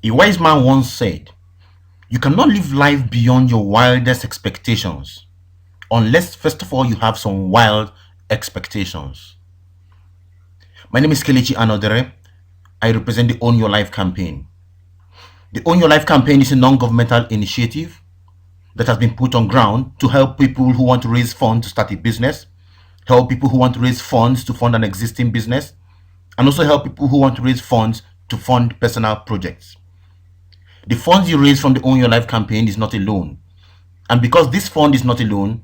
A wise man once said, "You cannot live life beyond your wildest expectations unless, first of all, you have some wild expectations." My name is Kelechi Anodere. I represent the Own Your Life campaign. The Own Your Life campaign is a non-governmental initiative that has been put on ground to help people who want to raise funds to start a business, help people who want to raise funds to fund an existing business, and also help people who want to raise funds to fund personal projects. The funds you raise from the Own Your Life campaign is not a loan. And because this fund is not a loan,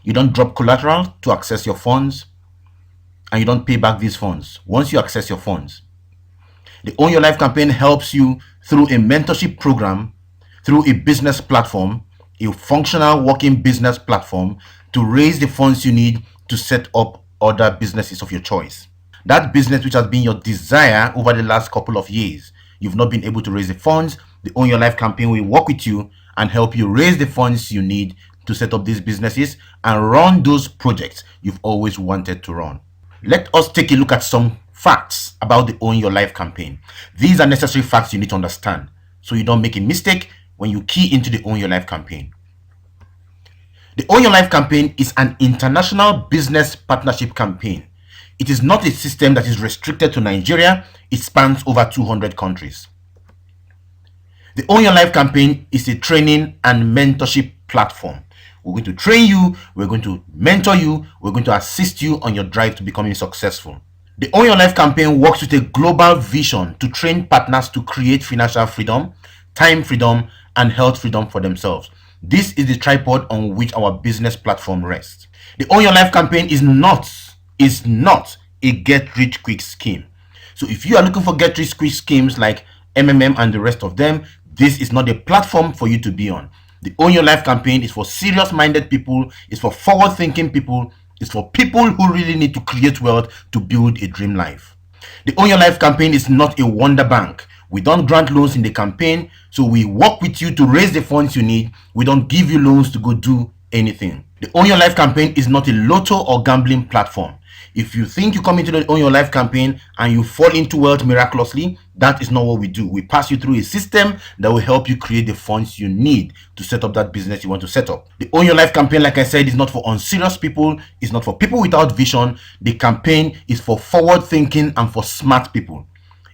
you don't drop collateral to access your funds, and you don't pay back these funds once you access your funds. The Own Your Life campaign helps you through a mentorship program, through a business platform, a functional working business platform, to raise the funds you need to set up other businesses of your choice. That business which has been your desire over the last couple of years, you've not been able to raise the funds, the Own Your Life campaign will work with you and help you raise the funds you need to set up these businesses and run those projects you've always wanted to run. Let us take a look at some facts about the Own Your Life campaign. These are necessary facts you need to understand so you don't make a mistake when you key into the Own Your Life campaign. The Own Your Life campaign is an international business partnership campaign. It is not a system that is restricted to Nigeria. It spans over 200 countries. The Own Your Life campaign is a training and mentorship platform. We're going to train you, we're going to mentor you, we're going to assist you on your drive to becoming successful. The Own Your Life campaign works with a global vision to train partners to create financial freedom, time freedom, and health freedom for themselves. This is the tripod on which our business platform rests. The Own Your Life campaign is not a get-rich-quick scheme. So if you are looking for get-rich-quick schemes like MMM and the rest of them, this is not a platform for you to be on. The Own Your Life campaign is for serious-minded people, it's for forward-thinking people, it's for people who really need to create wealth to build a dream life. The Own Your Life campaign is not a wonder bank. We don't grant loans in the campaign, so we work with you to raise the funds you need. We don't give you loans to go do anything. The Own Your Life campaign is not a lotto or gambling platform. If you think you come into the Own Your Life campaign and you fall into wealth miraculously, that is not what we do. We pass you through a system that will help you create the funds you need to set up that business you want to set up. The Own Your Life campaign, like I said, is not for unserious people. It's not for people without vision. The campaign is for forward thinking and for smart people.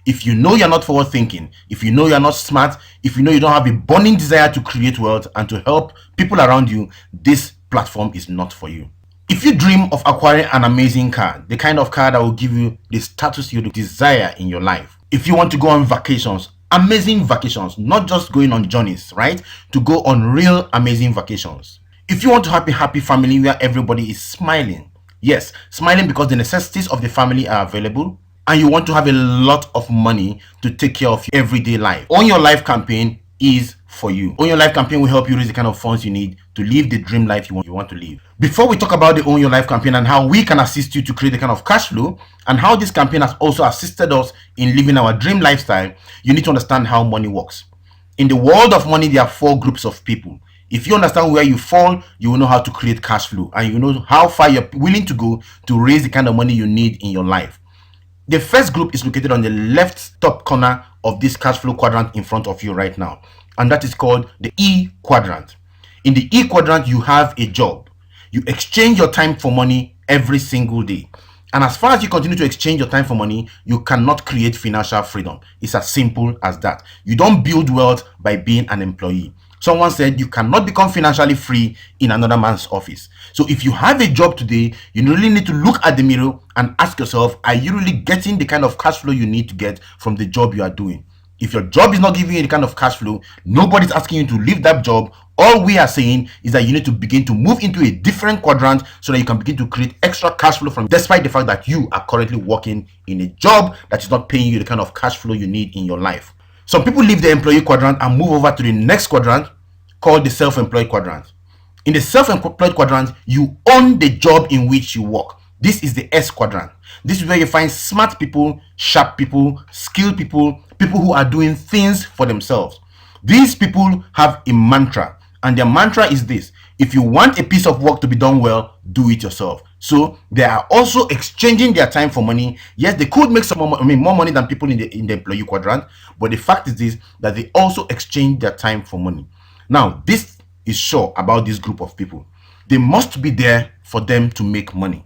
If you know you're not forward thinking, if you know you're not smart, if you know you don't have a burning desire to create wealth and to help people around you, this platform is not for you. If you dream of acquiring an amazing car, the kind of car that will give you the status you desire in your life, if you want to go on vacations, amazing vacations, not just going on journeys, right? To go on real amazing vacations. If you want to have a happy family where everybody is smiling, yes, smiling because the necessities of the family are available, and you want to have a lot of money to take care of your everyday life, Own Your Life campaign is for you. Own Your Life campaign will help you raise the kind of funds you need to live the dream life you want to live. Before we talk about the Own Your Life campaign and how we can assist you to create the kind of cash flow and how this campaign has also assisted us in living our dream lifestyle, you need to understand how money works. In the world of money, there are 4 groups of people. If you understand where you fall, you will know how to create cash flow and you know how far you're willing to go to raise the kind of money you need in your life. The first group is located on the left top corner of this cash flow quadrant in front of you right now, and that is called the E quadrant. In the E quadrant, you have a job. You exchange your time for money every single day. And as far as you continue to exchange your time for money, you cannot create financial freedom. It's as simple as that. You don't build wealth by being an employee. Someone said you cannot become financially free in another man's office. So if you have a job today, you really need to look at the mirror and ask yourself, are you really getting the kind of cash flow you need to get from the job you are doing? If your job is not giving you the kind of cash flow, nobody's asking you to leave that job. All we are saying is that you need to begin to move into a different quadrant so that you can begin to create extra cash flow from, despite the fact that you are currently working in a job that is not paying you the kind of cash flow you need in your life. Some people leave the employee quadrant and move over to the next quadrant called the self-employed quadrant. In the self-employed quadrant, you own the job in which you work. This is the S quadrant. This is where you find smart people, sharp people, skilled people, people who are doing things for themselves. These people have a mantra, and their mantra is this: If you want a piece of work to be done well, do it yourself. So they are also exchanging their time for money. Yes, they could make some more, more money than people in the employee quadrant, but the fact is this, that they also exchange their time for money. Now, this is sure about this group of people. They must be there for them to make money.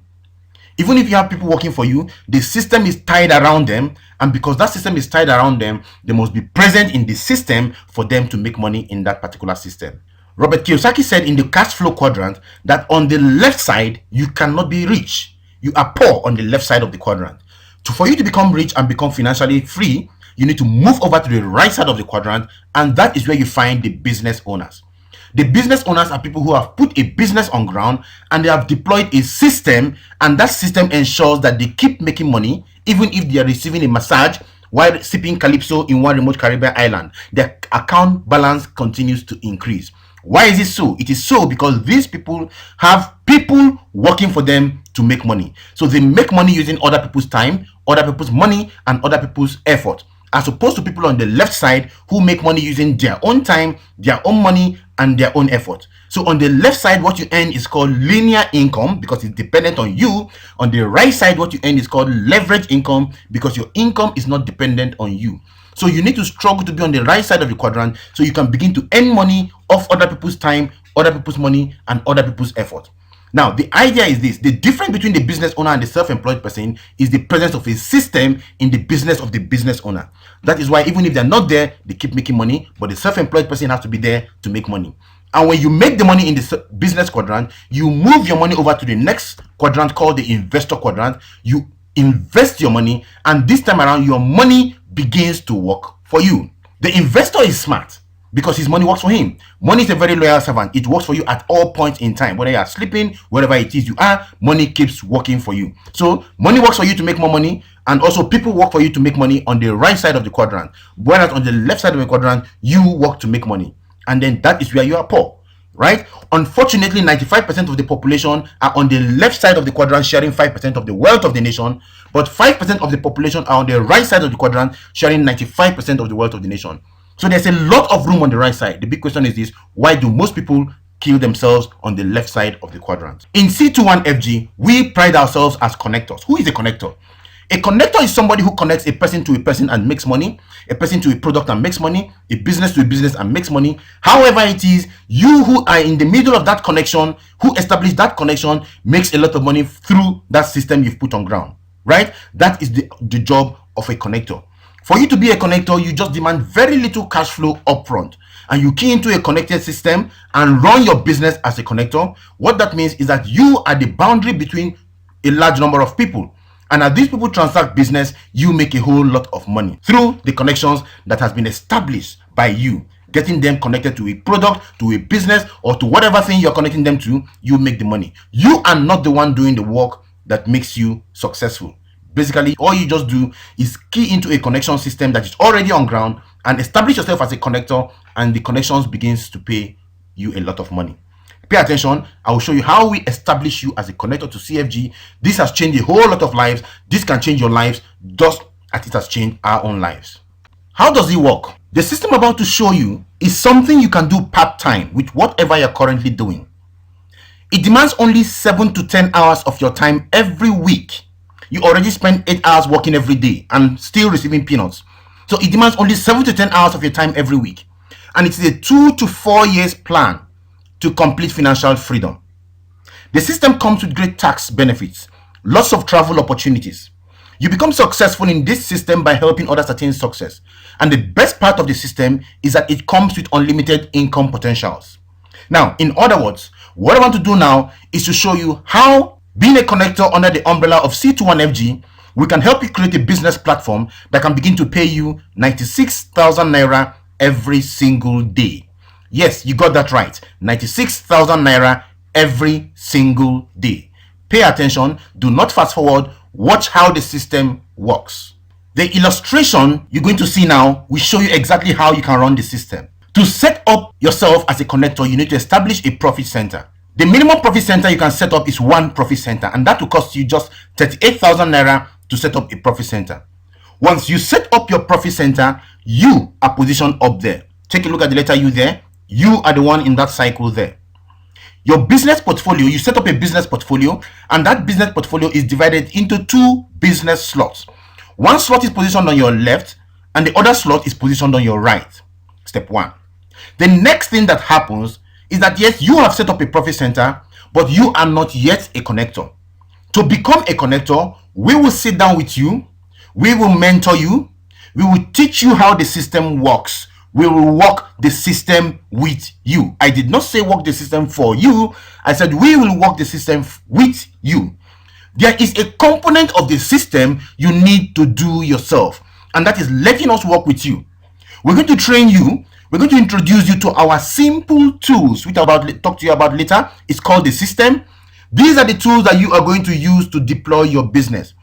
Even if you have people working for you, the system is tied around them, and because that system is tied around them, they must be present in the system for them to make money in that particular system. Robert Kiyosaki said in the cash flow quadrant that on the left side, you cannot be rich. You are poor on the left side of the quadrant. So for you to become rich and become financially free, you need to move over to the right side of the quadrant, and that is where you find the business owners. The business owners are people who have put a business on ground and they have deployed a system, and that system ensures that they keep making money even if they are receiving a massage while sipping calypso in one remote Caribbean island. Their account balance continues to increase. Why is it so? It is so because these people have people working for them to make money. So they make money using other people's time, other people's money, and other people's effort, as opposed to people on the left side who make money using their own time, their own money, and their own effort. So on the left side, what you earn is called linear income because it's dependent on you. On the right side, what you earn is called leverage income because your income is not dependent on you. So you need to struggle to be on the right side of the quadrant so you can begin to earn money off other people's time, other people's money, and other people's effort. Now, the idea is this: the difference between the business owner and the self-employed person is the presence of a system in the business of the business owner. That is why even if they're not there, they keep making money, but the self-employed person has to be there to make money. And when you make the money in the business quadrant, you move your money over to the next quadrant called the investor quadrant. You invest your money, and this time around, your money begins to work for you. The investor is smart because his money works for him. Money is a very loyal servant. It works for you at all points in time. Whether you are sleeping, wherever it is you are, money keeps working for you. So money works for you to make more money, and also people work for you to make money on the right side of the quadrant. Whereas on the left side of the quadrant, you work to make money. And then that is where you are poor, right? Unfortunately, 95% of the population are on the left side of the quadrant, sharing 5% of the wealth of the nation, but 5% of the population are on the right side of the quadrant, sharing 95% of the wealth of the nation. So there's a lot of room on the right side. The big question is this: why do most people kill themselves on the left side of the quadrant? In C21FG, we pride ourselves as connectors. Who is a connector? A connector is somebody who connects a person to a person and makes money, a person to a product and makes money, a business to a business and makes money. However it is, you who are in the middle of that connection, who established that connection, makes a lot of money through that system you've put on ground, right? That is the job of a connector. For you to be a connector, you just demand very little cash flow upfront, and you key into a connected system and run your business as a connector. What that means is that you are the boundary between a large number of people. And as these people transact business, you make a whole lot of money through the connections that has been established by you. Getting them connected to a product, to a business, or to whatever thing you're connecting them to, you make the money. You are not the one doing the work that makes you successful. Basically, all you just do is key into a connection system that is already on ground and establish yourself as a connector, and the connections begins to pay you a lot of money. Pay attention. I will show you how we establish you as a connector to CFG. This has changed a whole lot of lives. This can change your lives just as it has changed our own lives. How does it work? The system I'm about to show you is something you can do part-time with whatever you're currently doing. It demands only 7 to 10 hours of your time every week. You already spend 8 hours working every day and still receiving peanuts. So it demands only 7 to 10 hours of your time every week. And it's a 2 to 4 years plan to complete financial freedom. The system comes with great tax benefits, lots of travel opportunities. You become successful in this system by helping others attain success. And the best part of the system is that it comes with unlimited income potentials. Now, in other words, what I want to do now is to show you how, being a connector under the umbrella of C21FG, we can help you create a business platform that can begin to pay you 96,000 naira every single day. Yes, you got that right. 96,000 naira every single day. Pay attention. Do not fast forward. Watch how the system works. The illustration you're going to see now will show you exactly how you can run the system. To set up yourself as a connector, you need to establish a profit center. The minimum profit center you can set up is one profit center, and that will cost you just 38,000 naira to set up a profit center. Once you set up your profit center, you are positioned up there. Take a look at the letter U there. You are the one in that cycle there. Your business portfolio, you set up a business portfolio, and that business portfolio is divided into two business slots. One slot is positioned on your left, and the other slot is positioned on your right. Step one. The next thing that happens is that yes, you have set up a profit center, but you are not yet a connector. To become a connector, we will sit down with you, we will mentor you, we will teach you how the system works. We will work the system with you. I did not say work the system for you. I said we will work the system with you. There is a component of the system you need to do yourself, and that is letting us work with you. We're going to train you. We're going to introduce you to our simple tools, which I'll talk to you about later. It's called the system. These are the tools that you are going to use to deploy your business.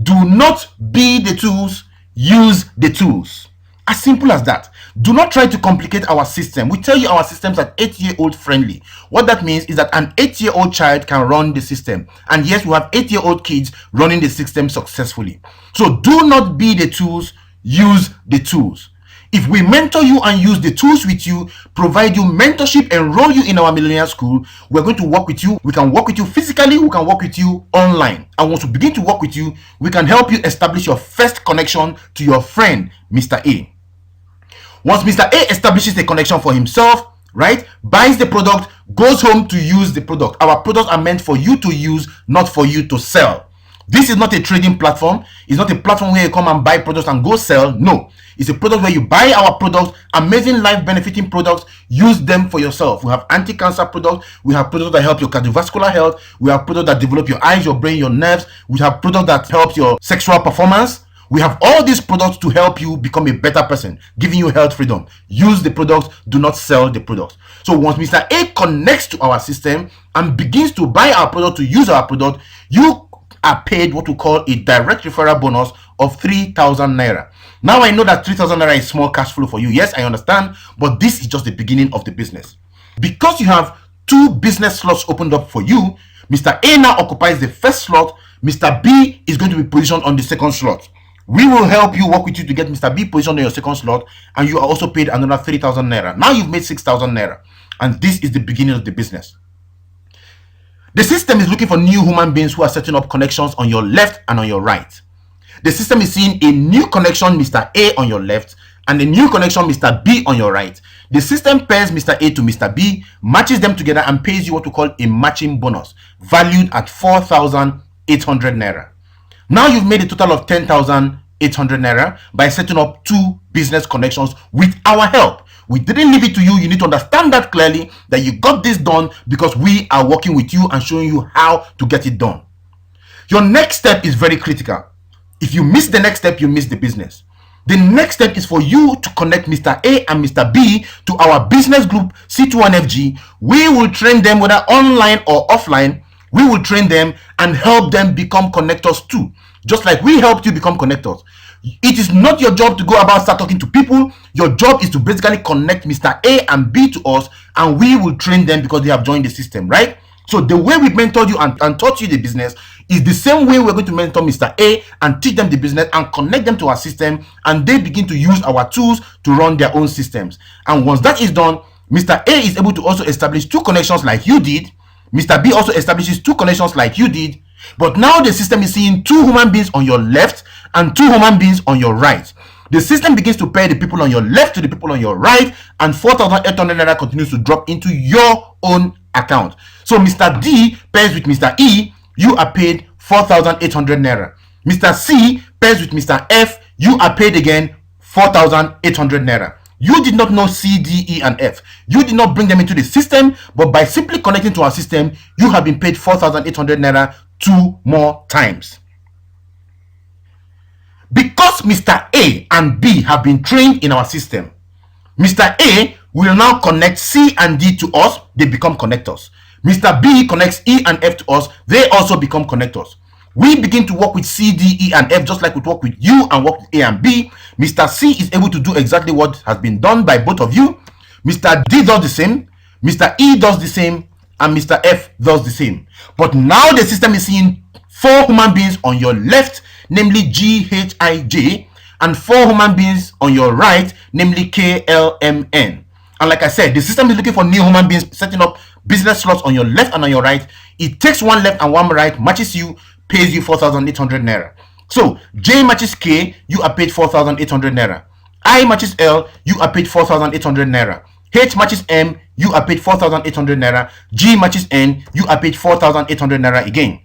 Do not be the tools, use the tools. As simple as that. Do not try to complicate our system. We tell you our systems are 8-year-old friendly. What that means is that an 8-year-old child can run the system. And yes, we have 8-year-old kids running the system successfully. So do not be the tools, use the tools. If we mentor you and use the tools with you, provide you mentorship, enroll you in our millionaire school, we're going to work with you. We can work with you physically, we can work with you online. And once we begin to work with you, we can help you establish your first connection to your friend, Mr. A. Once Mr. A establishes a connection for himself, right, buys the product, goes home to use the product. Our products are meant for you to use, not for you to sell. This is not a trading platform. It's not a platform where you come and buy products and go sell. No. It's a product where you buy our products, amazing life benefiting products, use them for yourself. We have anti-cancer products. We have products that help your cardiovascular health. We have products that develop your eyes, your brain, your nerves. We have products that help your sexual performance. We have all these products to help you become a better person, giving you health freedom. Use the products, do not sell the products. So once Mr. A connects to our system and begins to buy our product, to use our product, you are paid what we call a direct referral bonus of 3,000 naira. Now I know that 3,000 naira is small cash flow for you. Yes, I understand, but this is just the beginning of the business. Because you have two business slots opened up for you, Mr. A now occupies the first slot. Mr. B is going to be positioned on the second slot. We will help you, work with you to get Mr. B positioned on your second slot, and you are also paid another 3,000 naira. Now you've made 6,000 naira, and this is the beginning of the business. The system is looking for new human beings who are setting up connections on your left and on your right. The system is seeing a new connection, Mr. A, on your left, and a new connection, Mr. B, on your right. The system pairs Mr. A to Mr. B, matches them together, and pays you what we call a matching bonus, valued at 4,800 naira. Now you've made a total of 10,800 naira by setting up two business connections with our help. We didn't leave it to you. You need to understand that clearly, that you got this done because we are working with you and showing you how to get it done. Your next step is very critical. If you miss the next step, you miss the business. The next step is for you to connect Mr. A and Mr. B to our business group C21FG. We will train them, whether online or offline. We will train them and help them become connectors too, just like we helped you become connectors. It is not your job to go about start talking to people. Your job is to basically connect Mr. A and B to us, and we will train them because they have joined the system, right? So the way we mentored you and taught you the business is the same way we're going to mentor Mr. A and teach them the business and connect them to our system, and they begin to use our tools to run their own systems. And once that is done, Mr. A is able to also establish two connections like you did. Mr. B also establishes two connections like you did. But now the system is seeing two human beings on your left and two human beings on your right. The system begins to pay the people on your left to the people on your right, and 4,800 naira continues to drop into your own account. So Mr. D pairs with Mr. E, you are paid 4,800 naira. Mr. C pairs with Mr. F, you are paid again 4,800 naira. You did not know C, D, E, and F. You did not bring them into the system, but by simply connecting to our system, you have been paid 4,800 naira 2 more times. Because Mr. A and B have been trained in our system, Mr. A will now connect C and D to us. They become connectors. Mr. B connects E and F to us. They also become connectors. We begin to work with C, D, E, and F just like we work with you and work with A and B. Mr. C is able to do exactly what has been done by both of you. Mr. D does the same. Mr. E does the same. And Mr. F does the same. But now the system is seeing 4 human beings on your left, namely G, H, I, J, and 4 human beings on your right, namely K, L, M, N. And like I said, the system is looking for new human beings, setting up business slots on your left and on your right. It takes one left and one right, matches you, pays you 4,800 naira. So J matches K, you are paid 4,800 naira. I matches L, you are paid 4,800 naira. H matches M, you are paid 4,800 naira. G matches N, you are paid 4,800 naira again.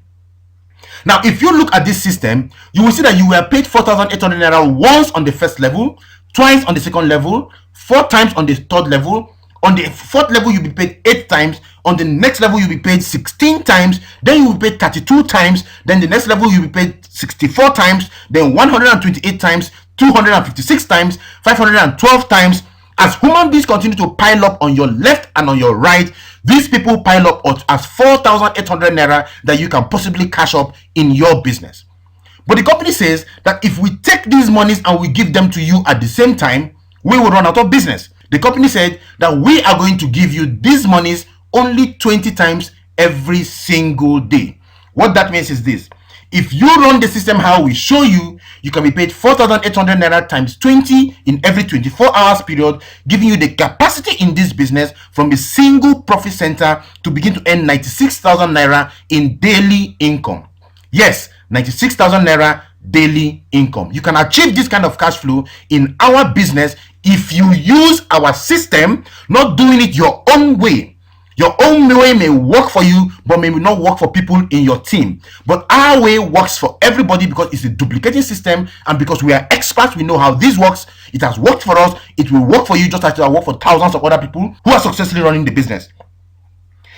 Now, if you look at this system, you will see that you were paid 4,800 naira once on the first level, twice on the second level, 4 times on the third level. On the fourth level, you'll be paid 8 times. On the next level, you'll be paid 16 times. Then you will be paid 32 times. Then the next level, you'll be paid 64 times. Then 128 times, 256 times, 512 times. As human beings continue to pile up on your left and on your right, these people pile up as 4,800 naira that you can possibly cash up in your business. But the company says that if we take these monies and we give them to you at the same time, we will run out of business. The company said that we are going to give you these monies only 20 times every single day. What that means is this: if you run the system how we show you, you can be paid 4,800 naira times 20 in every 24 hours period, giving you the capacity in this business from a single profit center to begin to earn 96,000 naira in daily income. Yes, 96,000 naira daily income. You can achieve this kind of cash flow in our business if you use our system, not doing it your own way. Your own way may work for you, but may not work for people in your team. But our way works for everybody because it's a duplicating system, and because we are experts, we know how this works. It has worked for us. It will work for you just as it will work for thousands of other people who are successfully running the business.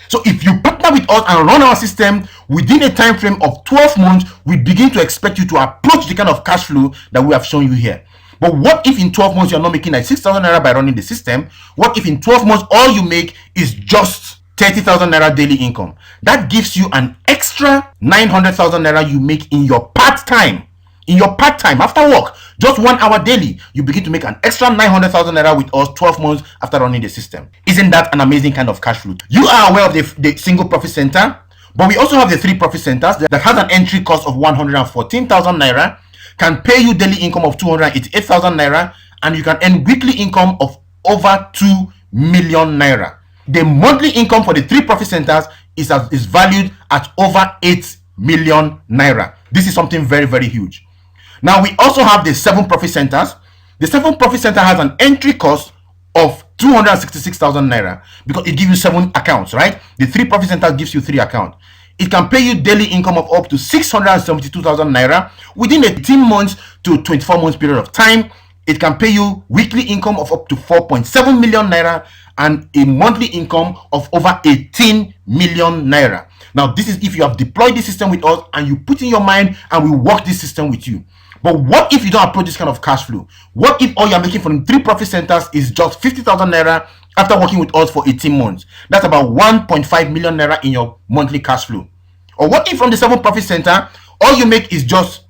So if you partner with us and run our system within a time frame of 12 months, we begin to expect you to approach the kind of cash flow that we have shown you here. But what if in 12 months you're not making like 6,000 naira by running the system? What if in 12 months all you make is just 30,000 naira daily income? That gives you an extra 900,000 naira you make in your part-time. In your part-time, after work, just 1 hour daily, you begin to make an extra 900,000 naira with us 12 months after running the system. Isn't that an amazing kind of cash flow? You are aware of the single profit center, but we also have the 3 profit centers that has an entry cost of 114,000 naira, can pay you daily income of 288,000 naira, and you can earn weekly income of over 2 million naira. The monthly income for the 3 profit centers is valued at over 8 million naira. This is something very, very huge. Now, we also have the 7 profit centers. The 7 profit center has an entry cost of 266,000 naira because it gives you 7 accounts, right? The 3 profit centers gives you 3 accounts. It can pay you daily income of up to 672,000 naira within 18 months to 24 months period of time. It can pay you weekly income of up to 4.7 million naira and a monthly income of over 18 million naira. Now, this is if you have deployed this system with us and you put in your mind and we work this system with you. But what if you don't approach this kind of cash flow? What if all you're making from 3 profit centers is just 50,000 naira after working with us for 18 months? That's about 1.5 million naira in your monthly cash flow. Or what if from the 7 profit center, all you make is just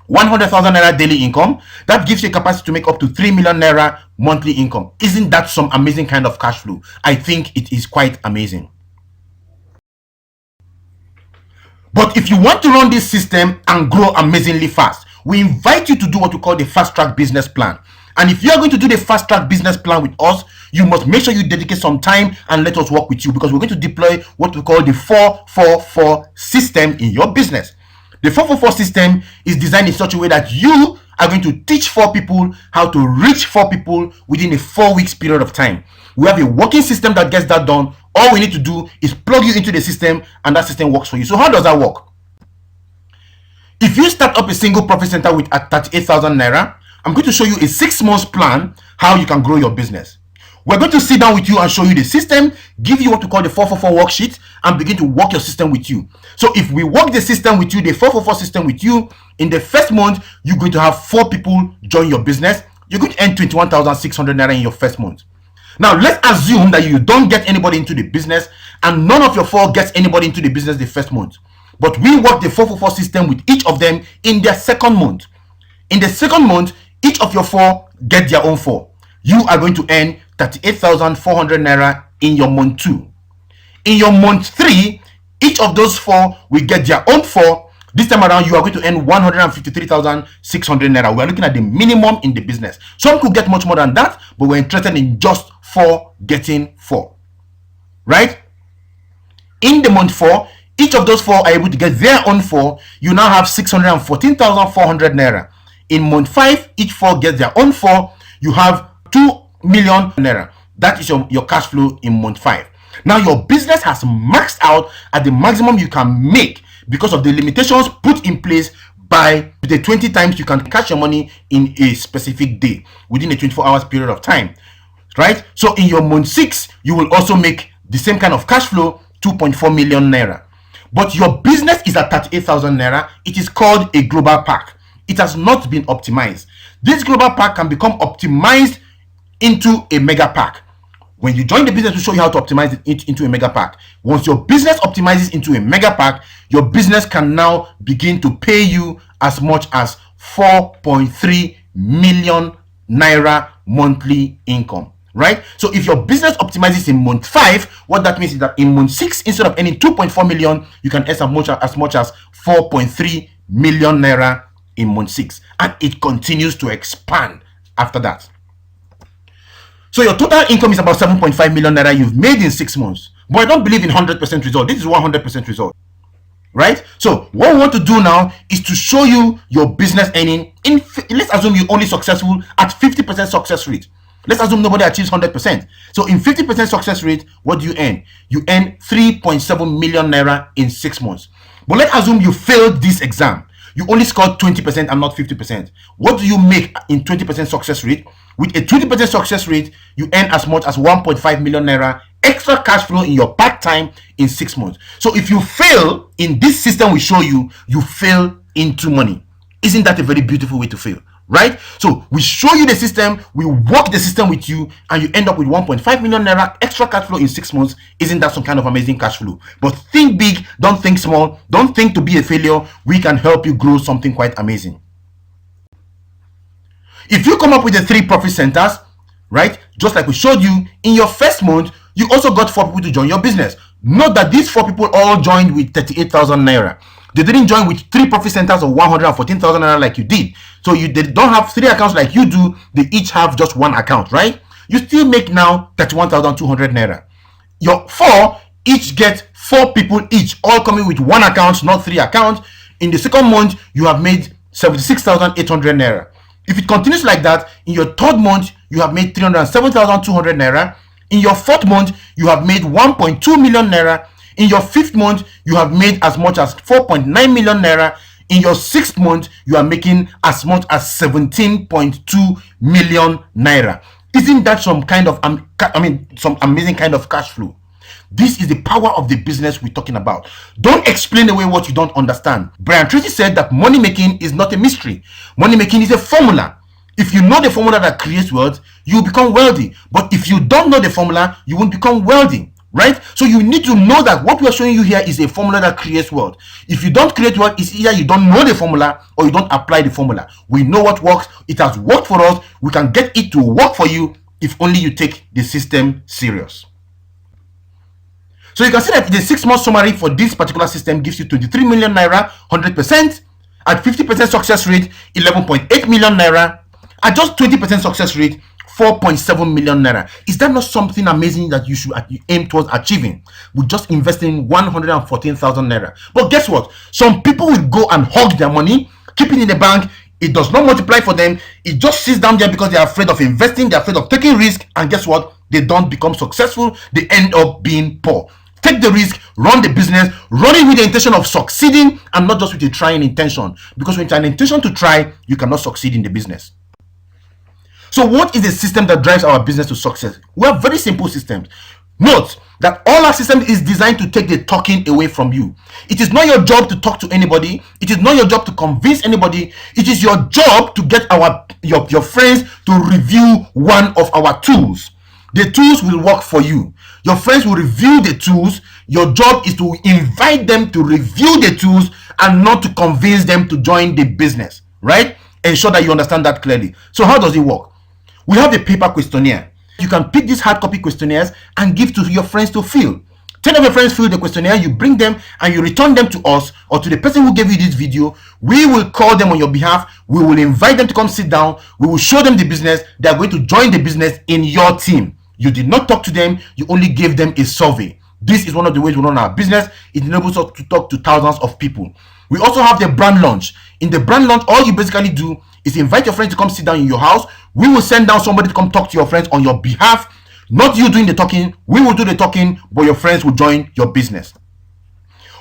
100,000 naira daily income? That gives you a capacity to make up to 3 million naira monthly income. Isn't that some amazing kind of cash flow? I think it is quite amazing. But if you want to run this system and grow amazingly fast, we invite you to do what we call the fast track business plan. And if you are going to do the fast track business plan with us, you must make sure you dedicate some time and let us work with you, because we're going to deploy what we call the 444 system in your business. The 444 system is designed in such a way that you are going to teach 4 people how to reach 4 people within a 4 weeks period of time. We have a working system that gets that done. All we need to do is plug you into the system and that system works for you. So how does that work? If you start up a single profit center with 38,000 naira, I'm going to show you a 6 months plan how you can grow your business. We're going to sit down with you and show you the system, give you what we call the 444 worksheet, and begin to work your system with you. So if we work the system with you, the 444 system with you, in the first month, you're going to have 4 people join your business. You're going to earn 21,600 naira in your first month. Now, let's assume that you don't get anybody into the business and none of your 4 gets anybody into the business the first month. But we work the 444 system with each of them in their second month. In the second month, each of your 4 get their own 4. You are going to earn 38,400 naira in your month 2. In your month 3, each of those 4 will get their own 4. This time around, you are going to earn 153,600 naira. We are looking at the minimum in the business. Some could get much more than that, but we're interested in just 4 getting 4. Right? In the month 4, each of those 4 are able to get their own 4. You now have 614,400 naira. In month 5, each 4 get their own 4. You have 2 million naira. That is your cash flow in month 5. Now your business has maxed out at the maximum you can make because of the limitations put in place by the 20 times you can cash your money in a specific day within a 24 hours period of time, right? So in your month 6, you will also make the same kind of cash flow, 2.4 million naira. But your business is at 38,000 naira. It is called a global pack. It has not been optimized. This global pack can become optimized into a mega pack. When you join the business, to show you how to optimize it into a mega pack. Once your business optimizes into a mega pack, your business can now begin to pay you as much as 4.3 million naira monthly income, right? So if your business optimizes in month 5, what that means is that in month 6, instead of earning 2.4 million, you can earn as much as 4.3 million naira in month 6, and it continues to expand after that. So your total income is about 7.5 million naira you've made in 6 months. But I don't believe in 100% result. This is 100% result, right? So what we want to do now is to show you your business earning. Let's assume you're only successful at 50% success rate. Let's assume nobody achieves 100%. So in 50% success rate, what do you earn? You earn 3.7 million naira in 6 months. But let's assume you failed this exam. You only scored 20% and not 50%. What do you make in 20% success rate? With a 20% success rate, you earn as much as 1.5 million naira extra cash flow in your part-time in 6 months. So if you fail in this system we show you, you fail into money. Isn't that a very beautiful way to fail, right? So we show you the system, we work the system with you, and you end up with 1.5 million naira extra cash flow in 6 months. Isn't that some kind of amazing cash flow? But think big, don't think small, don't think to be a failure. We can help you grow something quite amazing. If you come up with the 3 profit centers, right, just like we showed you, in your first month, you also got 4 people to join your business. Note that these 4 people all joined with 38,000 naira. They didn't join with 3 profit centers of 114,000 naira like you did. So they don't have 3 accounts like you do. They each have just 1 account, right? You still make now 31,200 naira. Your 4 each get 4 people each, all coming with 1 account, not 3 accounts. In the second month, you have made 76,800 naira. If it continues like that, in your 3rd month, you have made 307,200 naira. In your 4th month, you have made 1.2 million naira. In your 5th month, you have made as much as 4.9 million naira. In your 6th month, you are making as much as 17.2 million naira. Isn't that some kind of, some amazing kind of cash flow? This is the power of the business we're talking about. Don't explain away what you don't understand. Brian Tracy said that money making is not a mystery. Money making is a formula. If you know the formula that creates wealth, you become wealthy. But if you don't know the formula, you won't become wealthy, right? So you need to know that what we are showing you here is a formula that creates wealth. If you don't create wealth, it's either you don't know the formula or you don't apply the formula. We know what works. It has worked for us. We can get it to work for you if only you take the system serious. So you can see that the 6-month summary for this particular system gives you 23 million naira, 100%. At 50% success rate, 11.8 million naira. At just 20% success rate, 4.7 million naira. Is that not something amazing that you should aim towards achieving with just investing 114,000 naira? But guess what? Some people will go and hog their money, keep it in the bank. It does not multiply for them. It just sits down there because they are afraid of investing. They're afraid of taking risk. And guess what? They don't become successful. They end up being poor. Take the risk, run the business, run it with the intention of succeeding and not just with a trying intention. Because when it's an intention to try, you cannot succeed in the business. So what is the system that drives our business to success? We have very simple systems. Note that all our system is designed to take the talking away from you. It is not your job to talk to anybody. It is not your job to convince anybody. It is your job to get your friends to review one of our tools. The tools will work for you. Your friends will review the tools. Your job is to invite them to review the tools and not to convince them to join the business, right? Ensure that you understand that clearly. So how does it work? We have a paper questionnaire. You can pick these hard copy questionnaires and give to your friends to fill. 10 of your friends fill the questionnaire, you bring them and you return them to us or to the person who gave you this video. We will call them on your behalf. We will invite them to come sit down. We will show them the business. They are going to join the business in your team. You did not talk to them. You only gave them a survey. This is one of the ways we run our business. It enables us to talk to thousands of people. We also have the brand launch. In the brand launch, all you basically do is invite your friends to come sit down in your house. We will send down somebody to come talk to your friends on your behalf. Not you doing the talking. We will do the talking, but your friends will join your business.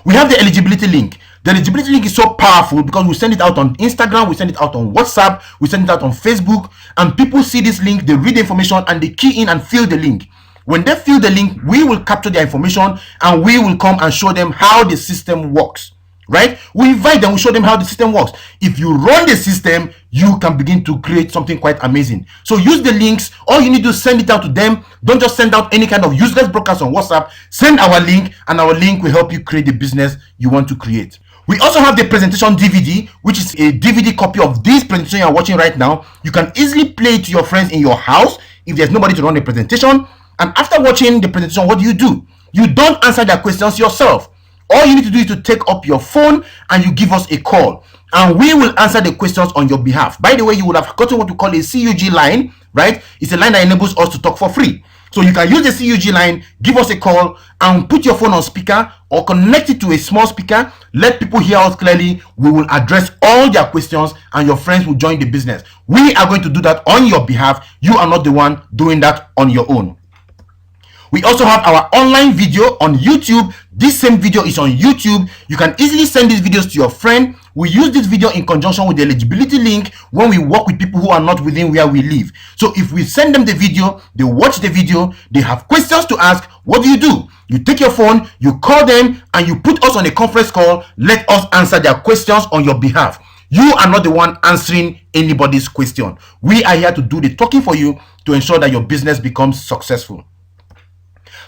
We have the eligibility link. The eligibility link is so powerful because we send it out on Instagram, we send it out on WhatsApp, we send it out on Facebook, and people see this link, they read the information, and they key in and fill the link. When they fill the link, we will capture their information and we will come and show them how the system works. Right? We invite them, we show them how the system works. If you run the system, you can begin to create something quite amazing. So use the links. All you need to send it out to them. Don't just send out any kind of useless broadcast on WhatsApp. Send our link, and our link will help you create the business you want to create. We also have the presentation DVD, which is a DVD copy of this presentation you're watching right now. You can easily play it to your friends in your house if there's nobody to run the presentation. And after watching the presentation, what do? You don't answer their questions yourself. All you need to do is to take up your phone and you give us a call, and we will answer the questions on your behalf. By the way, you would have gotten what we call a CUG line, right? It's a line that enables us to talk for free. So you can use the CUG line, give us a call, and put your phone on speaker or connect it to a small speaker. Let people hear us clearly. We will address all their questions and your friends will join the business. We are going to do that on your behalf. You are not the one doing that on your own. We also have our online video on YouTube. This same video is on YouTube. You can easily send these videos to your friend. We use this video in conjunction with the eligibility link when we work with people who are not within where we live. So if we send them the video, they watch the video, they have questions to ask, what do? You take your phone, you call them, and you put us on a conference call. Let us answer their questions on your behalf. You are not the one answering anybody's question. We are here to do the talking for you to ensure that your business becomes successful.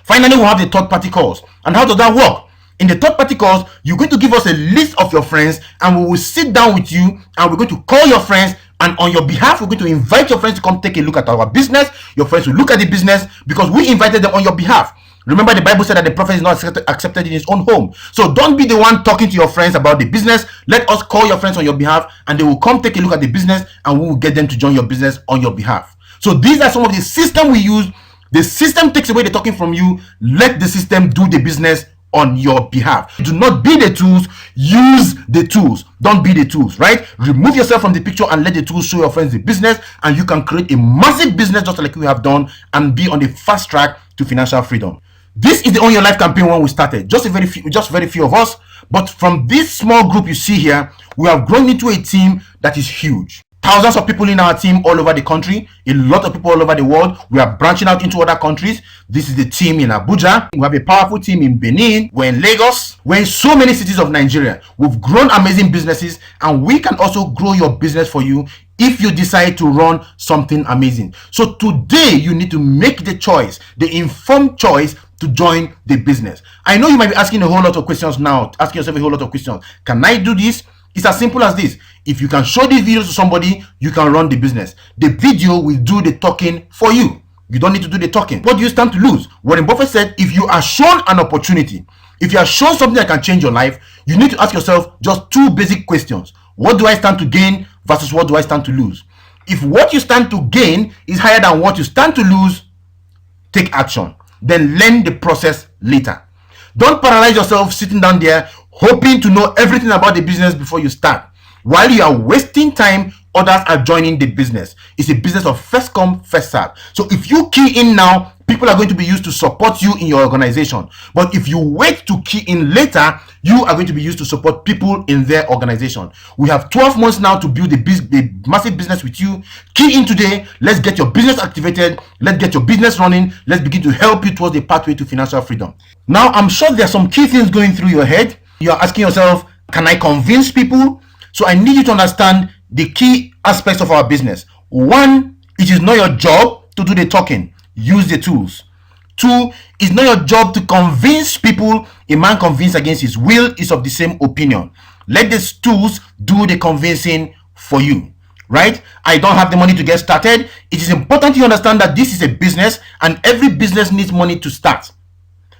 Finally, we have the third-party calls. And how does that work? In the third-party calls, you're going to give us a list of your friends, and we will sit down with you, and we're going to call your friends, and on your behalf, we're going to invite your friends to come take a look at our business. Your friends will look at the business because we invited them on your behalf. Remember, the Bible said that the prophet is not accepted in his own home. So don't be the one talking to your friends about the business. Let us call your friends on your behalf, and they will come take a look at the business, and we will get them to join your business on your behalf. So these are some of the systems we use. The system takes away the talking from you. Let the system do the business on your behalf. Do not be the tools, use the tools. Don't be the tools, right? Remove yourself from the picture and let the tools show your friends the business, and you can create a massive business just like we have done and be on the fast track to financial freedom. This is the Own Your Life campaign when we started. Just very few of us, but from this small group you see here, we have grown into a team that is huge. Thousands of people in our team all over the country, a lot of people all over the world. We are branching out into other countries. This is the team in Abuja. We have a powerful team in Benin. We're in Lagos. We're in so many cities of Nigeria. We've grown amazing businesses, and we can also grow your business for you if you decide to run something amazing. So today you need to make the choice, the informed choice, to join the business. I know you might be asking a whole lot of questions now, asking yourself a whole lot of questions. Can I do this? It's as simple as this. If you can show these videos to somebody, you can run the business. The video will do the talking for you. You don't need to do the talking. What do you stand to lose? Warren Buffett said, if you are shown an opportunity, if you are shown something that can change your life, you need to ask yourself just two basic questions. What do I stand to gain versus what do I stand to lose? If what you stand to gain is higher than what you stand to lose, take action. Then learn the process later. Don't paralyze yourself sitting down there hoping to know everything about the business before you start. While you are wasting time, others are joining the business. It's a business of first come, first serve. So if you key in now, people are going to be used to support you in your organization. But if you wait to key in later, you are going to be used to support people in their organization. We have 12 months now to build a massive business with you. Key in today. Let's get your business activated. Let's get your business running. Let's begin to help you towards the pathway to financial freedom. Now, I'm sure there are some key things going through your head. You're asking yourself, can I convince people? So I need you to understand the key aspects of our business. One, it is not your job to do the talking. Use the tools. Two, it's not your job to convince people. A man convinced against his will is of the same opinion. Let these tools do the convincing for you, right? I don't have the money to get started. It is important you understand that this is a business and every business needs money to start.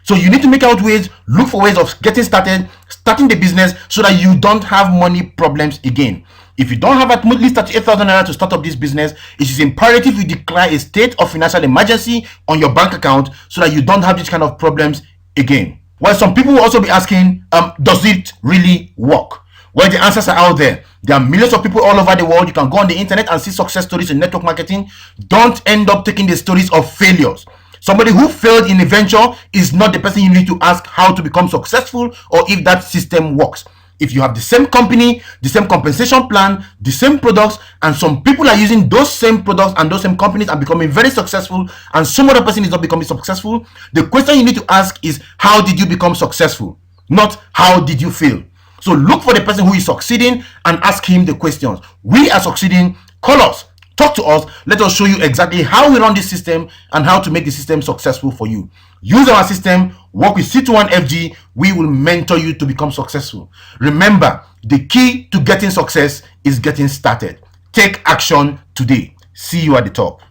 So you need to make out ways, look for ways of getting started, starting the business so that you don't have money problems again. If you don't have at least 38,000 naira to start up this business, it is imperative you declare a state of financial emergency on your bank account so that you don't have these kind of problems again. Well, some people will also be asking, does it really work? Well, the answers are out there. There are millions of people all over the world. You can go on the internet and see success stories in network marketing. Don't end up taking the stories of failures. Somebody who failed in a venture is not the person you need to ask how to become successful or if that system works. If you have the same company, the same compensation plan, the same products, and some people are using those same products and those same companies and becoming very successful, and some other person is not becoming successful, the question you need to ask is, how did you become successful? Not how did you fail? So look for the person who is succeeding and ask him the questions. We are succeeding. Call us. Talk to us. Let us show you exactly how we run this system and how to make the system successful for you. Use our system. Work with C21FG. We will mentor you to become successful. Remember, the key to getting success is getting started. Take action today. See you at the top.